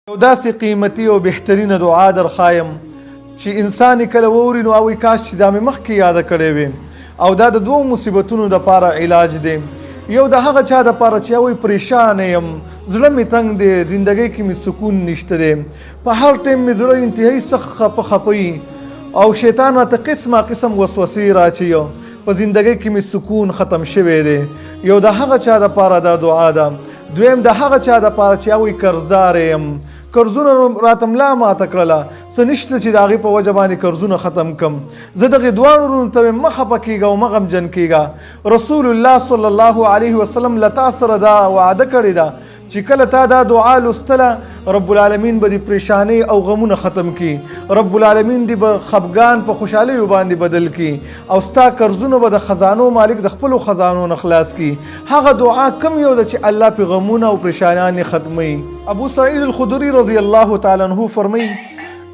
یو داسې قیمتي او بهترینه دعا درخوایم چې انسان یې کله واوري نو وایي کاش چې دا مې مخکې یاده کړې وې. او دا د دوو مصیبتونو دپاره علاج دی. یو د هغه چا دپاره چې وایي پریشانه یم، زړه مې تنګ دی، زندګۍ کې مې سکون نشته دی، په هر ټایم مې زړه انتهایي سخت خپه او شیطان راته قسمه قسم وسوسې راچوي، په زندګۍ کې مې سکون ختم شوی دی. یو د هغه چا دپاره دا دعا ده. دویم د هغه چا دپاره چې وایي قرضدار یم، قرضونه راته ملا ماته کړله، څه نشته چې د هغې په وجه باندې قرضونه ختم کم. زه دغې دواړو ورونو ته مه خفه کېږه او مه غمجن کېږه. رسول الله صلی الله علیه وسلم له تا سره دا وعده کړې ده چې کله تا دا دعا لوستله رب العالمین به دې پریشانۍ او غمونه ختم کړي، رب العالمین دې به خفګان په خوشحالیو باندې بدل کړي او ستا قرضونه به د خزانو مالک د خپلو خزانو نه خلاص کړي. هغه دعا کم یو ده چې الله پې غمونه او پریشانیان ختموي. ابو سعید الخدري رضی الله تعالی عنه فرمایي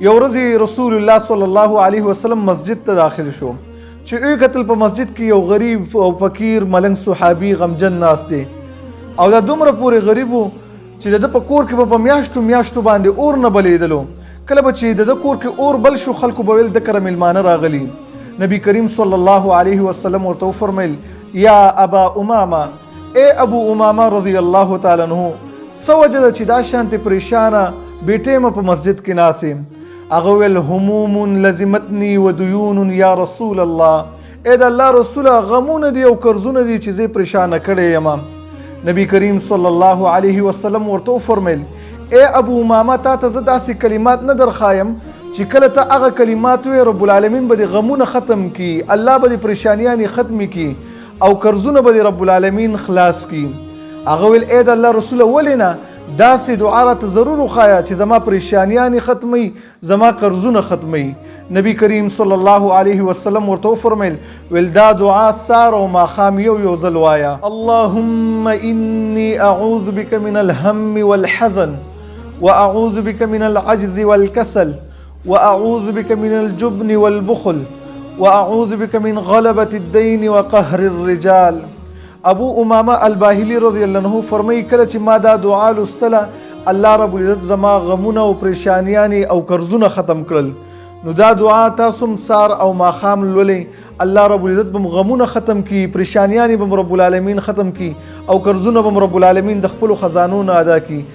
یو ورځ رسول الله صلی الله علیه وسلم مسجد ته داخل شو چې یې کتل په مسجد کې یو غریب او فقیر ملنګ صحابي غمجن ناست دی او دا دومره پورې غریب و چې د ده په کور کې به په میاشتو میاشتو باندې اور نه بلیدلو. کله به چې د ده کور کې اور بل شو خلکو به ویل د کره میلمانه راغلي. نبی کریم صلی الله علیه وسلم ورته وفرمیل یا ابا امامه، ای ابو امامه رضی الله تعالی عنه، څه وجه ده چې دا شانتې پریشانه بې ټیمه په مسجد کې ناست یم؟ هغه ویل هموم لزمتني ودیون یا رسول الله، ای د الله رسوله غمونه دي او قرضونه دي چې زه پریشانه کړی یم. نبی کریم صلی الله علیه وسلم ورته وفرمیل ای ابو امامه تا ته زه داسې کلمات نه درخوایم چې کله ته هغه کلمات وایې رب العالمین به دې غمونه ختم کړي، الله به دې پریشانیانې ختمې کړي او قرضونه به دې رب العالمین خلاص کړي. هغه ویل ای د الله رسوله ولې نه؟ داسې دعا راته ضرور وښایه چې زما پریشانیانې ختموي، زما قرضونه ختموي. نبی کریم صلی الله علیه وسلم ورته وفرمیل ویل دا دعا سار او ماښام یو ځل وایه. اللهم انی اعوذ بک من الهم والحزن واعوذ بک من العجز والکسل واعوذ بک من الجبن والبخل واعوذ بک من غلبة الدین وقهر الرجال. ابو امامه الباهلی رضی الله عنه فرمایي کله چې ما دا دعا لوستله الله رب العزت زما غمونه او پریشانیانې او قرضونه ختم کړل. نو دا دعا تاسو هم سار او ماښام لولئ، الله رب العزت به غمونه ختم کړي، پریشانیانې به رب العالمین ختم کړي او قرضونه به رب العالمین د خپلو خزانو نه ادا کړي.